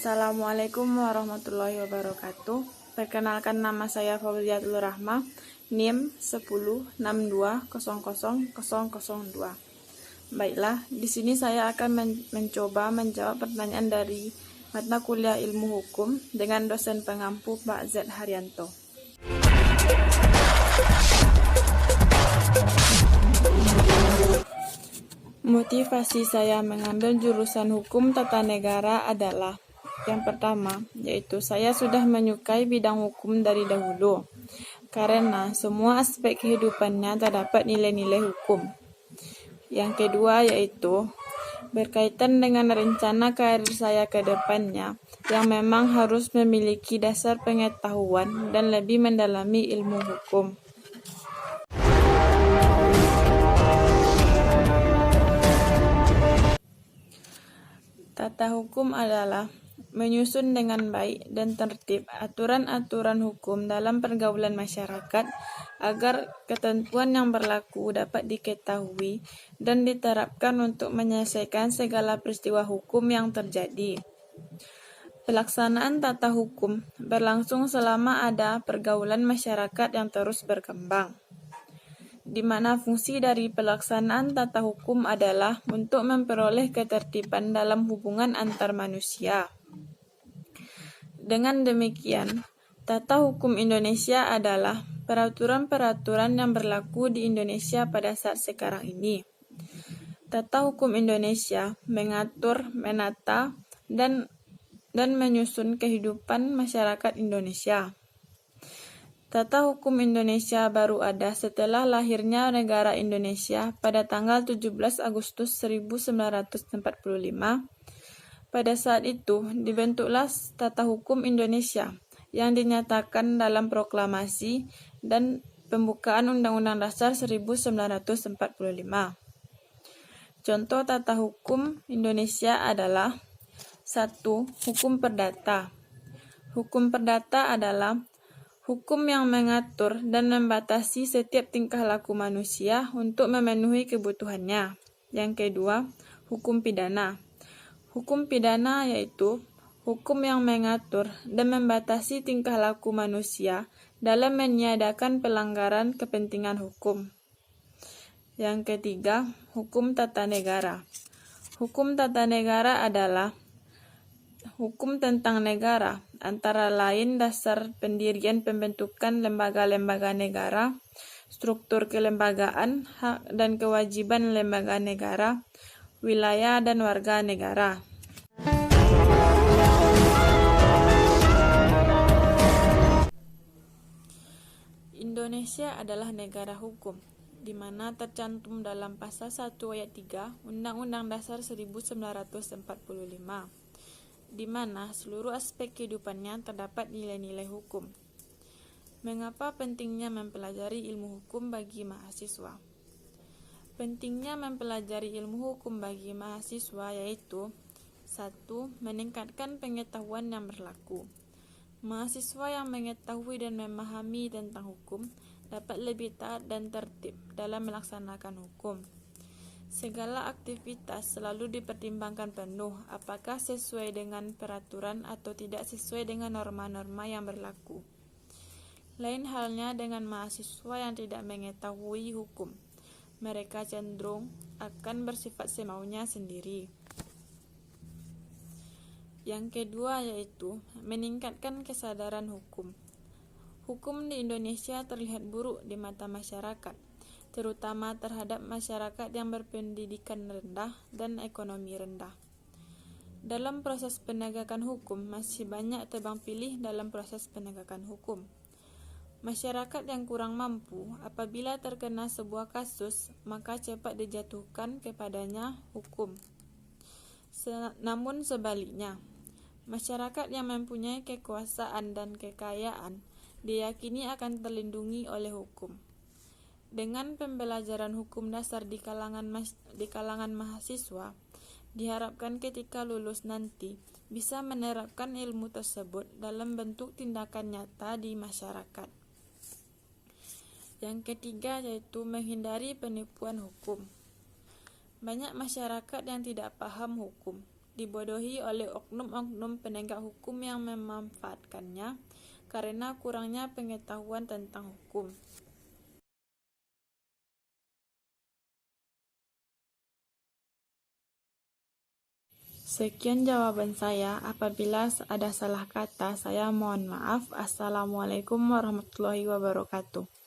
Assalamualaikum warahmatullahi wabarakatuh. Perkenalkan, nama saya Fauziatul Rahma, NIM 1062000002. Baiklah, di sini saya akan mencoba menjawab pertanyaan dari mata kuliah Ilmu Hukum dengan dosen pengampu Pak Z. Haryanto. Motivasi saya mengambil jurusan hukum tata negara adalah yang pertama, yaitu saya sudah menyukai bidang hukum dari dahulu, karena semua aspek kehidupannya terdapat nilai-nilai hukum. Yang kedua, yaitu berkaitan dengan rencana karir saya ke depannya, yang memang harus memiliki dasar pengetahuan dan lebih mendalami ilmu hukum. Tata hukum adalah menyusun dengan baik dan tertib aturan-aturan hukum dalam pergaulan masyarakat agar ketentuan yang berlaku dapat diketahui dan diterapkan untuk menyelesaikan segala peristiwa hukum yang terjadi. Pelaksanaan tata hukum berlangsung selama ada pergaulan masyarakat yang terus berkembang, di mana fungsi dari pelaksanaan tata hukum adalah untuk memperoleh ketertiban dalam hubungan antar manusia. Dengan demikian, tata hukum Indonesia adalah peraturan-peraturan yang berlaku di Indonesia pada saat sekarang ini. Tata hukum Indonesia mengatur, menata, dan menyusun kehidupan masyarakat Indonesia. Tata hukum Indonesia baru ada setelah lahirnya negara Indonesia pada tanggal 17 Agustus 1945. Pada saat itu dibentuklah Tata Hukum Indonesia yang dinyatakan dalam proklamasi dan pembukaan Undang-Undang Dasar 1945. Contoh tata hukum Indonesia adalah 1. Hukum perdata. Hukum perdata adalah hukum yang mengatur dan membatasi setiap tingkah laku manusia untuk memenuhi kebutuhannya. Yang kedua, hukum pidana. Hukum pidana yaitu hukum yang mengatur dan membatasi tingkah laku manusia dalam meniadakan pelanggaran kepentingan hukum. Yang ketiga, hukum tata negara. Hukum tata negara adalah hukum tentang negara, antara lain dasar pendirian pembentukan lembaga-lembaga negara, struktur kelembagaan, hak dan kewajiban lembaga negara, wilayah dan warga negara. Indonesia adalah negara hukum, di mana tercantum dalam Pasal 1 Ayat 3 Undang-Undang Dasar 1945. Di mana seluruh aspek kehidupannya terdapat nilai-nilai hukum. Mengapa pentingnya mempelajari ilmu hukum bagi mahasiswa? Pentingnya mempelajari ilmu hukum bagi mahasiswa yaitu 1. Meningkatkan pengetahuan yang berlaku. Mahasiswa yang mengetahui dan memahami tentang hukum dapat lebih taat dan tertib dalam melaksanakan hukum. Segala aktivitas selalu dipertimbangkan penuh apakah sesuai dengan peraturan atau tidak sesuai dengan norma-norma yang berlaku. Lain halnya dengan mahasiswa yang tidak mengetahui hukum. Mereka cenderung akan bersifat semaunya sendiri. Yang kedua yaitu meningkatkan kesadaran hukum. Hukum di Indonesia terlihat buruk di mata masyarakat, terutama terhadap masyarakat yang berpendidikan rendah dan ekonomi rendah. Dalam proses penegakan hukum, masih banyak tebang pilih dalam proses penegakan hukum. Masyarakat yang kurang mampu, apabila terkena sebuah kasus, maka cepat dijatuhkan kepadanya hukum. Namun sebaliknya, masyarakat yang mempunyai kekuasaan dan kekayaan diyakini akan terlindungi oleh hukum. Dengan pembelajaran hukum dasar di kalangan mahasiswa, diharapkan ketika lulus nanti bisa menerapkan ilmu tersebut dalam bentuk tindakan nyata di masyarakat. Yang ketiga yaitu menghindari penipuan hukum. Banyak masyarakat yang tidak paham hukum, dibodohi oleh oknum-oknum penegak hukum yang memanfaatkannya karena kurangnya pengetahuan tentang hukum. Sekian jawaban saya. Apabila ada salah kata, saya mohon maaf. Assalamualaikum warahmatullahi wabarakatuh.